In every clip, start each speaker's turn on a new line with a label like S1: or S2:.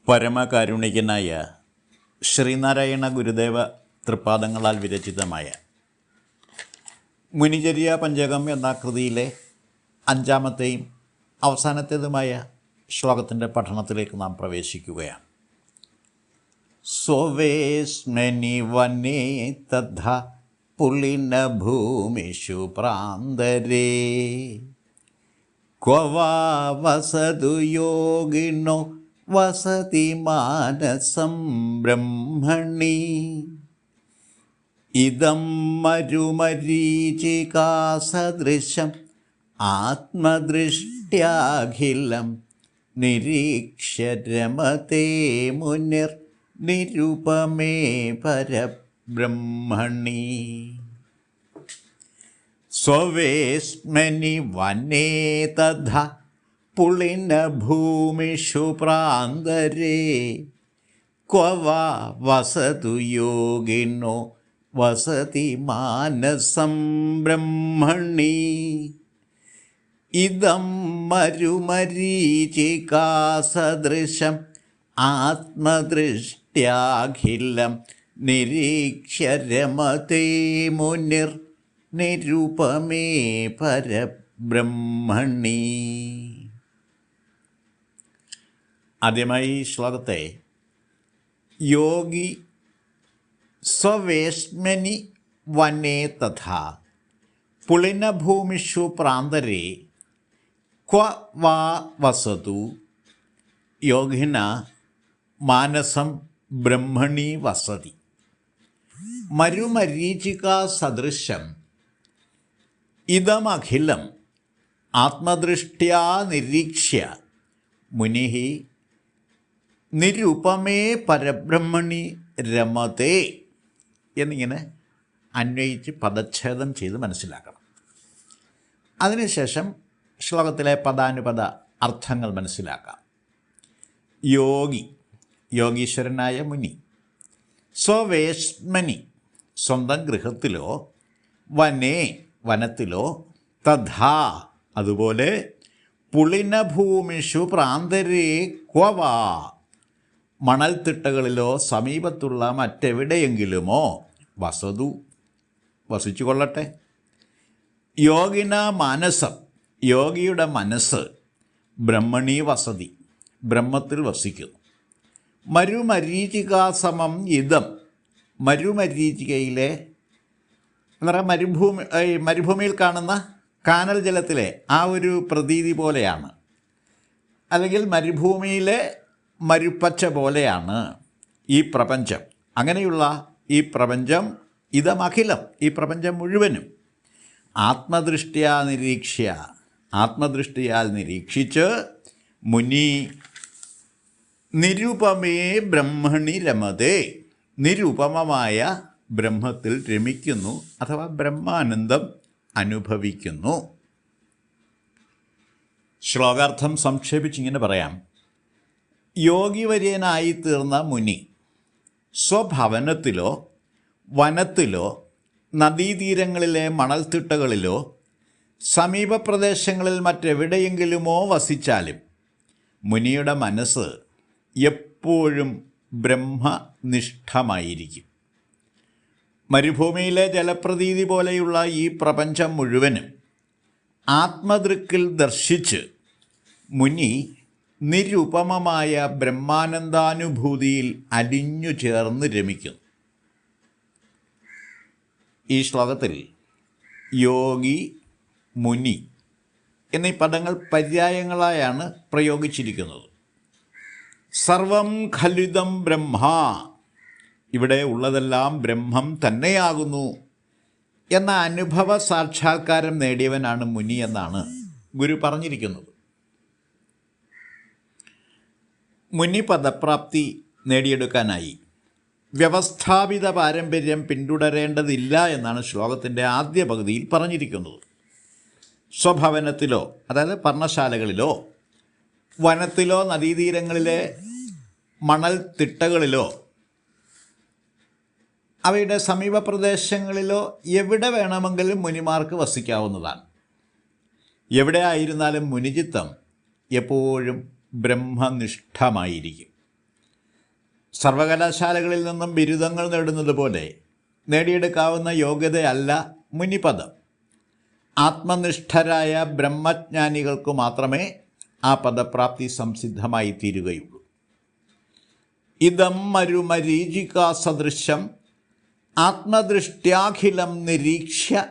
S1: പരമകാരുണികനായ ശ്രീനാരായണ ഗുരുദേവ തൃപ്പാദങ്ങളാൽ വിരചിതമായ മുനിചര്യ പഞ്ചകം എന്ന കൃതിയിലെ അഞ്ചാമത്തെയും അവസാനത്തേതുമായ ശ്ലോകത്തിൻ്റെ പഠനത്തിലേക്ക് നാം പ്രവേശിക്കുകയാണ്. സ്വവേസ്മനി വനേ തഥാ പുലിന ഭൂമിഷു പ്രാന്തരേ ക്വ വാ വസതു യോഗിനോ വസതി മാനസം ബ്രഹ്മണി ഇദം മരുമരീചികാസദൃശം ആത്മദൃഷ്ട്യാഖിലം നിരീക്ഷ്യ രമതേ മുനിർ നിരുപമേ പരബ്രഹ്മണി. സ്വവേസ്മനി വനേ തഥാ പുളിന ഭൂമിഷു പ്രാന്തരേ ക്വ വാ വസതു യോഗിനോ വസതി മാനസം ബ്രഹ്മണി ഇദം മരുമരീചികാസദൃശം ആത്മദൃഷ്ട്യാഖിലം നിരീക്ഷ്യ രമതേ മുനിർ നിരുപമേ പരബ്രഹ്മണി. ആദ്യമായി ഈ ശ്ലോകത്തെ യോഗി സ്വവേസ്മനി വനേ തഥാ പുളിനഭൂമിഷു പ്രാന്തരേ ക്വ വാ വസതു യോഗിന മാനസം ബ്രഹ്മണി വസതി. മരുമരീചികാ സദൃശം ഇദമഖിലം ആത്മദൃഷ്ട്യാ നിരീക്ഷ്യ മുനിഃ നിരുപമേ പരബ്രഹ്മണി രമതേ എന്നിങ്ങനെ അന്വയിച്ച് പദച്ഛേദം ചെയ്ത് മനസ്സിലാക്കണം. അതിനുശേഷം ശ്ലോകത്തിലെ പദാനുപദ അർത്ഥങ്ങൾ മനസ്സിലാക്കാം. യോഗി, യോഗീശ്വരനായ മുനി. സ്വവേശ്മനി, സ്വന്തം ഗൃഹത്തിലോ, വനേ, വനത്തിലോ, തഥാ, അതുപോലെ, പുളിനഭൂമിഷു പ്രാന്തരേ ക്വ വാ, മണൽത്തിട്ടകളിലോ സമീപത്തുള്ള മറ്റെവിടെയെങ്കിലുമോ, വസതു, വസിച്ചു കൊള്ളട്ടെ. യോഗിന മാനസം, യോഗിയുടെ മനസ്സ്, ബ്രഹ്മണി വസതി, ബ്രഹ്മത്തിൽ വസിക്കുന്നു. മരുമരീചികാസമം ഇദം, മരുമരീചികയിലെ എന്ന് പറയുക മരുഭൂമിയിൽ കാണുന്ന കാനൽ ജലത്തിലെ ആ ഒരു പ്രതീതി പോലെയാണ്, അല്ലെങ്കിൽ മരുഭൂമിയിലെ മരുപ്പച്ച പോലെയാണ് ഈ പ്രപഞ്ചം. അങ്ങനെയുള്ള ഈ പ്രപഞ്ചം, ഇതമഖിലം, ഈ പ്രപഞ്ചം മുഴുവനും ആത്മദൃഷ്ട്യാ നിരീക്ഷ്യ, ആത്മദൃഷ്ടിയാൽ നിരീക്ഷിച്ച് മുനി നിരുപമേ ബ്രഹ്മണി രമതേ, നിരുപമമായ ബ്രഹ്മത്തിൽ രമിക്കുന്നു അഥവാ ബ്രഹ്മാനന്ദം അനുഭവിക്കുന്നു. ശ്ലോകാർത്ഥം സംക്ഷേപിച്ചിങ്ങനെ പറയാം. യോഗിവര്യനായിത്തീർന്ന മുനി സ്വഭവനത്തിലോ വനത്തിലോ നദീതീരങ്ങളിലെ മണൽത്തിട്ടകളിലോ സമീപ പ്രദേശങ്ങളിൽ മറ്റെവിടെയെങ്കിലുമോ വസിച്ചാലും മുനിയുടെ മനസ്സ് എപ്പോഴും ബ്രഹ്മനിഷ്ഠമായിരിക്കും. മരുഭൂമിയിലെ ജലപ്രതീതി പോലെയുള്ള ഈ പ്രപഞ്ചം മുഴുവനും ആത്മദൃക്കിൽ ദർശിച്ച് മുനി നിരുപമമായ ബ്രഹ്മാനന്ദാനുഭൂതിയിൽ അലിഞ്ഞു ചേർന്ന് രമിക്കുന്നു. ഈ ശ്ലോകത്തിൽ യോഗി, മുനി എന്നീ പദങ്ങൾ പര്യായങ്ങളായാണ് പ്രയോഗിച്ചിരിക്കുന്നത്. സർവം ഖലിതം ബ്രഹ്മ, ഇവിടെ ഉള്ളതെല്ലാം ബ്രഹ്മം തന്നെയാകുന്നു എന്ന അനുഭവ സാക്ഷാത്കാരം നേടിയവനാണ് മുനി എന്നാണ് ഗുരു പറഞ്ഞിരിക്കുന്നത്. മുനി പദപ്രാപ്തി നേടിയെടുക്കാനായി വ്യവസ്ഥാപിത പാരമ്പര്യം പിന്തുടരേണ്ടതില്ല എന്നാണ് ശ്ലോകത്തിൻ്റെ ആദ്യ പകുതിയിൽ പറഞ്ഞിരിക്കുന്നത്. സ്വഭവനത്തിലോ, അതായത് പർണശാലകളിലോ, വനത്തിലോ, നദീതീരങ്ങളിലെ മണൽ തിട്ടകളിലോ, അവയുടെ സമീപ പ്രദേശങ്ങളിലോ എവിടെ വേണമെങ്കിലും മുനിമാർക്ക് വസിക്കാവുന്നതാണ്. എവിടെ ആയിരുന്നാലും മുനിചിത്തം എപ്പോഴും ബ്രഹ്മനിഷ്ഠമായിരിക്കും. സർവകലാശാലകളിൽ നിന്നും ബിരുദങ്ങൾ നേടുന്നത് പോലെ നേടിയെടുക്കാവുന്ന യോഗ്യതയല്ല മുനിപദം. ആത്മനിഷ്ഠരായ ബ്രഹ്മജ്ഞാനികൾക്ക് മാത്രമേ ആ പദപ്രാപ്തി സംസിദ്ധമായി തീരുകയുള്ളൂ. ഇതം മരുമരീചികാ സദൃശം ആത്മദൃഷ്ട്യാഖിലം നിരീക്ഷ്യ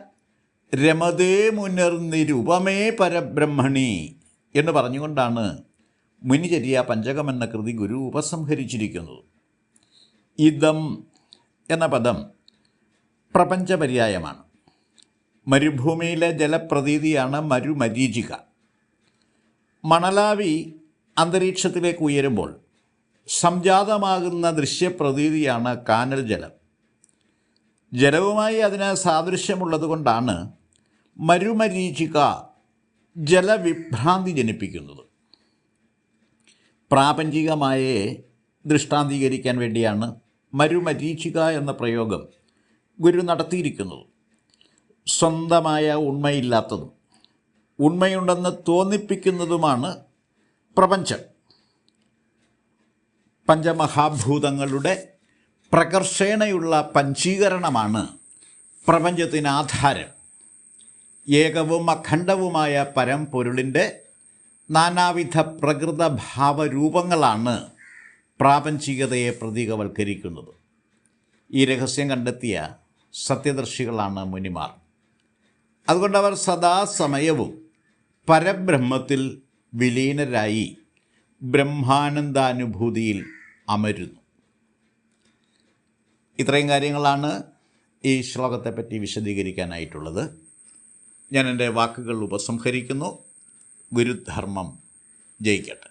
S1: രമതേ മുനിർനിരുപമേ പരബ്രഹ്മണി എന്ന് പറഞ്ഞുകൊണ്ടാണ് മുനിചര്യ പഞ്ചകം എന്ന കൃതി ഗുരു ഉപസംഹരിച്ചിരിക്കുന്നത്. ഇതം എന്ന പദം പ്രപഞ്ചപര്യായമാണ്. മരുഭൂമിയിലെ ജലപ്രതീതിയാണ് മരുമരീചിക. മണലാവി അന്തരീക്ഷത്തിലേക്ക് ഉയരുമ്പോൾ സംജാതമാകുന്ന ദൃശ്യപ്രതീതിയാണ് കാനൽ ജലം. ജലവുമായി അതിന് സാദൃശ്യമുള്ളതുകൊണ്ടാണ് മരുമരീചിക ജലവിഭ്രാന്തി ജനിപ്പിക്കുന്നത്. പ്രാപഞ്ചികമായെ ദൃഷ്ടാന്തീകരിക്കാൻ വേണ്ടിയാണ് മരുമരീചിക എന്ന പ്രയോഗം ഗുരു നടത്തിയിരിക്കുന്നത്. സ്വന്തമായ ഉണ്മയില്ലാത്തതും ഉണ്മയുണ്ടെന്ന് തോന്നിപ്പിക്കുന്നതുമാണ് പ്രപഞ്ചം. പഞ്ചമഹാഭൂതങ്ങളുടെ പ്രകർഷേണയുള്ള പഞ്ചീകരണമാണ് പ്രപഞ്ചത്തിന് ആധാരം. ഏകവും അഖണ്ഡവുമായ പരംപൊരുളിൻ്റെ നാനാവിധ പ്രകൃതഭാവരൂപങ്ങളാണ് പ്രാപഞ്ചികതയെ പ്രതീകവൽക്കരിക്കുന്നത്. ഈ രഹസ്യം കണ്ടെത്തിയ സത്യദർശികളാണ് മുനിമാർ. അതുകൊണ്ടവർ സദാസമയവും പരബ്രഹ്മത്തിൽ വിലീനരായി ബ്രഹ്മാനന്ദാനുഭൂതിയിൽ അമരുന്നു. ഇത്രയും കാര്യങ്ങളാണ് ഈ ശ്ലോകത്തെപ്പറ്റി വിശദീകരിക്കാനായിട്ടുള്ളത്. ഞാൻ എൻ്റെ വാക്കുകൾ ഉപസംഹരിക്കുന്നു. ഗുരുധർമ്മം ജയിക്കട്ടെ.